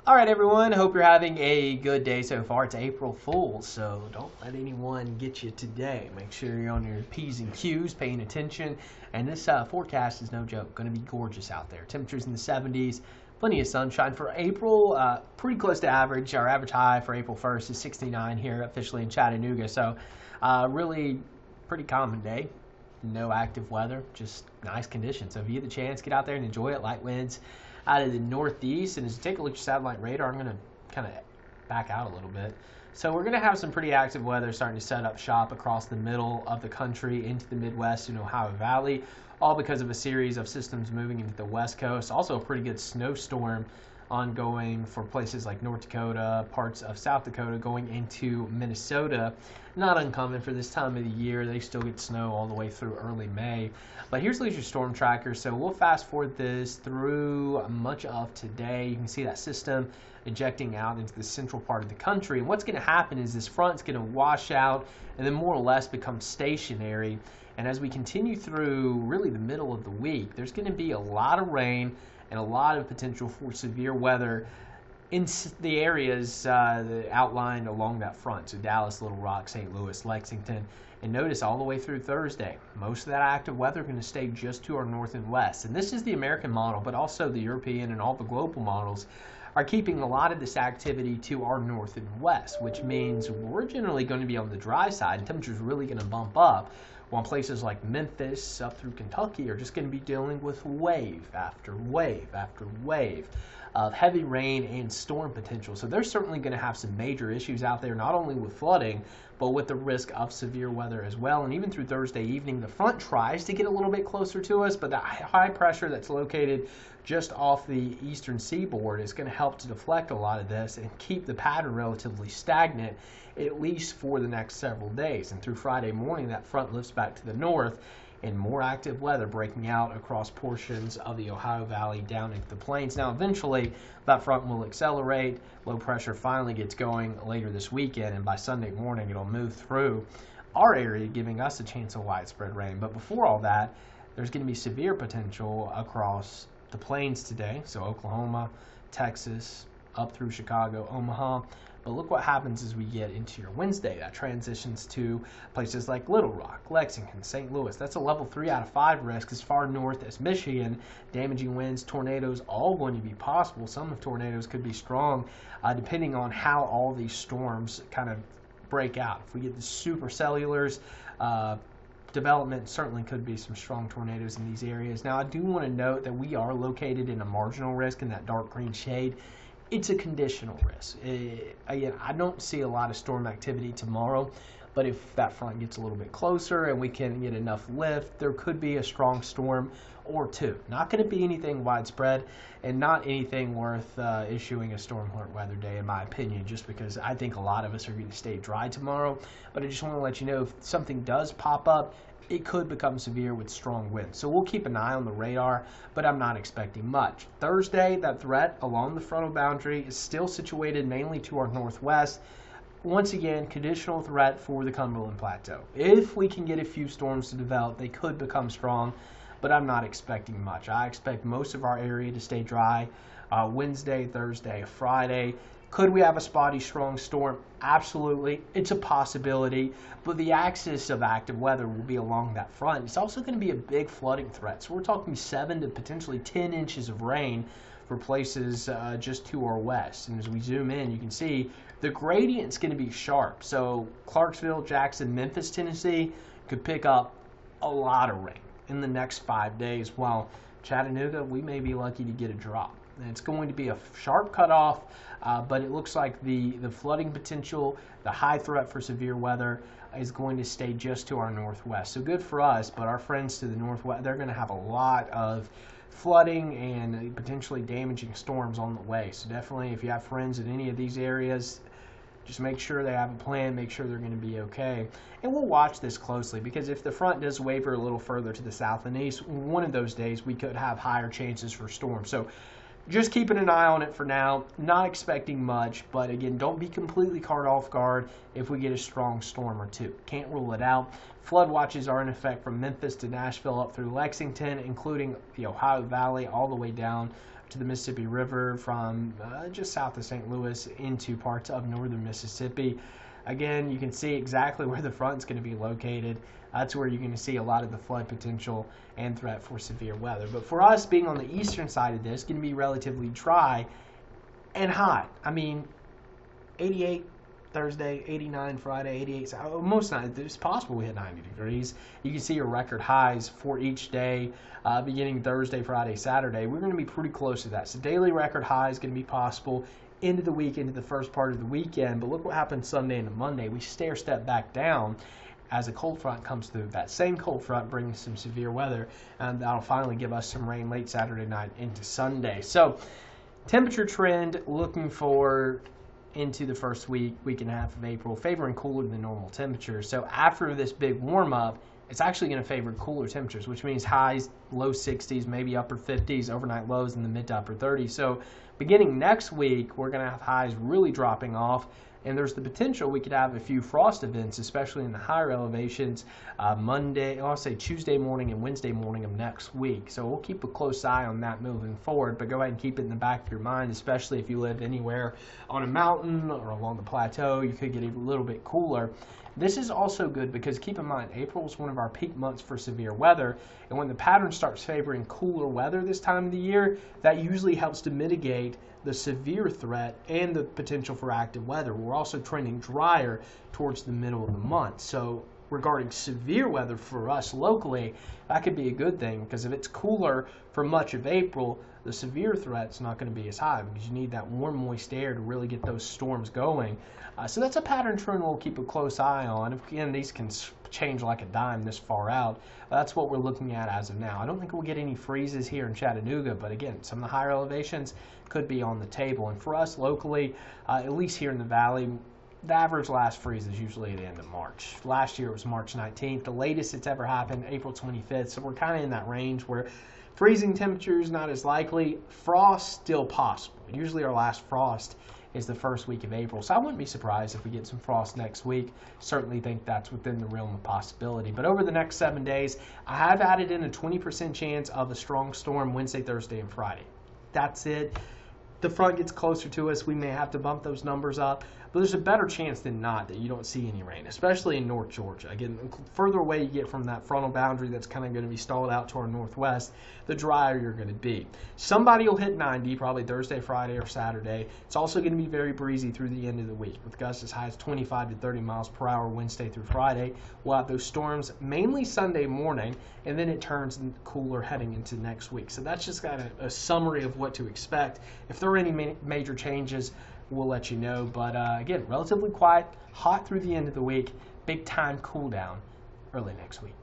All right, everyone. Hope you're having a good day so far. It's April Fool's, so don't let anyone get you today. Make sure you're on your P's and Q's, paying attention. And this forecast is no joke. Going to be gorgeous out there. Temperatures in the 70s, plenty of sunshine for April. Pretty close to average. Our average high for April 1st is 69 here officially in Chattanooga. So really pretty common day. No active weather, just nice conditions. So if you get the chance, get out there and enjoy it. Light winds out of the northeast. And as you take a look at your satellite radar, I'm going to kind of back out a little bit. So we're going to have some pretty active weather starting to set up shop across the middle of the country into the Midwest and Ohio Valley, all because of a series of systems moving into the West Coast. Also a pretty good snowstorm ongoing for places like North Dakota, parts of South Dakota, going into Minnesota. Not uncommon for this time of the year. They still get snow all the way through early May. But here's your storm tracker. So we'll fast forward this through much of today. You can see that system ejecting out into the central part of the country. And what's going to happen is this front's going to wash out and then more or less become stationary. And as we continue through really the middle of the week, there's going to be a lot of rain and a lot of potential for severe weather in the areas outlined along that front. So Dallas, Little Rock, St. Louis, Lexington. And notice all the way through Thursday, most of that active weather is going to stay just to our north and west. And this is the American model, but also the European and all the global models are keeping a lot of this activity to our north and west, which means we're generally going to be on the dry side and temperatures really going to bump up, while places like Memphis up through Kentucky are just going to be dealing with wave after wave after wave of heavy rain and storm potential. So they're certainly going to have some major issues out there, not only with flooding, but with the risk of severe weather as well. And even through Thursday evening, the front tries to get a little bit closer to us, but the high pressure that's located just off the eastern seaboard is going to help to deflect a lot of this and keep the pattern relatively stagnant, at least for the next several days. And through Friday morning, that front lifts back to the north, and more active weather breaking out across portions of the Ohio Valley down into the plains. Now, eventually, that front will accelerate. Low pressure finally gets going later this weekend, and by Sunday morning, it'll move through our area, giving us a chance of widespread rain. But before all that, there's going to be severe potential across the plains today. So Oklahoma, Texas, up through Chicago, Omaha. But look what happens as we get into your Wednesday. That transitions to places like Little Rock, Lexington, St. Louis. That's a level 3 out of 5 risk as far north as Michigan. Damaging winds, tornadoes, all going to be possible. Some of tornadoes could be strong depending on how all these storms kind of break out. If we get the supercellulars, development, certainly could be some strong tornadoes in these areas. Now, I do want to note that we are located in a marginal risk in that dark green shade. It's a conditional risk. Again, I don't see a lot of storm activity tomorrow, but if that front gets a little bit closer and we can get enough lift, there could be a strong storm or two. Not going to be anything widespread and not anything worth issuing a storm alert weather day, in my opinion, just because I think a lot of us are going to stay dry tomorrow. But I just want to let you know, if something does pop up, it could become severe with strong winds. So we'll keep an eye on the radar, but I'm not expecting much. Thursday, that threat along the frontal boundary is still situated mainly to our northwest. Once again, conditional threat for the Cumberland Plateau. If we can get a few storms to develop, they could become strong, but I'm not expecting much. I expect most of our area to stay dry Wednesday, Thursday, Friday. Could we have a spotty strong storm? Absolutely. It's a possibility, but the axis of active weather will be along that front. It's also going to be a big flooding threat. So we're talking 7 to potentially 10 inches of rain for places just to our west. And as we zoom in, you can see the gradient's going to be sharp. So Clarksville, Jackson, Memphis, Tennessee could pick up a lot of rain in the next 5 days, while Chattanooga, we may be lucky to get a drop. And it's going to be a sharp cutoff, but it looks like the flooding potential, the high threat for severe weather is going to stay just to our northwest. So good for us, but our friends to the northwest, they're going to have a lot of flooding and potentially damaging storms on the way. So definitely, if you have friends in any of these areas, just make sure they have a plan, make sure they're going to be okay. And we'll watch this closely, because if the front does waver a little further to the south and east, one of those days we could have higher chances for storms. So just keeping an eye on it for now. Not expecting much, but again, don't be completely caught off guard if we get a strong storm or two. Can't rule it out. Flood watches are in effect from Memphis to Nashville up through Lexington, including the Ohio Valley all the way down to the Mississippi River from just south of St. Louis into parts of northern Mississippi. Again, you can see exactly where the front's going to be located. That's where you're going to see a lot of the flood potential and threat for severe weather. But for us, being on the eastern side of this, it's going to be relatively dry and hot. I mean, 88 Thursday, 89 Friday, 88. Most nights, it's possible we hit 90 degrees. You can see your record highs for each day, beginning Thursday, Friday, Saturday. We're going to be pretty close to that. So daily record high is going to be possible into the week, into the first part of the weekend. But look what happens Sunday and Monday. We stair step back down as a cold front comes through. That same cold front brings some severe weather, and that'll finally give us some rain late Saturday night into Sunday. So temperature trend looking for into the first week and a half of April, favoring cooler than normal temperatures. So after this big warm up, it's actually going to favor cooler temperatures, which means highs, low 60s, maybe upper 50s, overnight lows in the mid to upper 30s. So beginning next week, we're going to have highs really dropping off, and there's the potential we could have a few frost events, especially in the higher elevations, Tuesday morning and Wednesday morning of next week. So we'll keep a close eye on that moving forward, but go ahead and keep it in the back of your mind, especially if you live anywhere on a mountain or along the plateau. You could get a little bit cooler. This is also good because keep in mind, April is one of our peak months for severe weather, and when the pattern starts favoring cooler weather this time of the year, that usually helps to mitigate the severe threat and the potential for active weather. We're also trending drier towards the middle of the month. So regarding severe weather for us locally, that could be a good thing, because if it's cooler for much of April, the severe threat's not going to be as high because you need that warm, moist air to really get those storms going. So that's a pattern trend we'll keep a close eye on. Again, these can change like a dime this far out. That's what we're looking at as of now. I don't think we'll get any freezes here in Chattanooga, but again, some of the higher elevations could be on the table. And for us locally, at least here in the valley, the average last freeze is usually at the end of March. Last year it was March 19th. The latest it's ever happened, April 25th. So we're kind of in that range where freezing temperatures not as likely. Frost still possible. Usually our last frost is the first week of April. So I wouldn't be surprised if we get some frost next week. Certainly think that's within the realm of possibility. But over the next 7 days, I have added in a 20% chance of a strong storm Wednesday, Thursday, and Friday. That's it. The front gets closer to us, we may have to bump those numbers up, but there's a better chance than not that you don't see any rain, especially in North Georgia. Again, the further away you get from that frontal boundary that's kind of going to be stalled out to our northwest, the drier you're going to be. Somebody will hit 90, probably Thursday, Friday, or Saturday. It's also going to be very breezy through the end of the week, with gusts as high as 25 to 30 miles per hour Wednesday through Friday. We'll have those storms mainly Sunday morning, and then it turns cooler heading into next week. So that's just kind of a summary of what to expect. If there are any major changes, we'll let you know. But again, relatively quiet, hot through the end of the week, big time cool down early next week.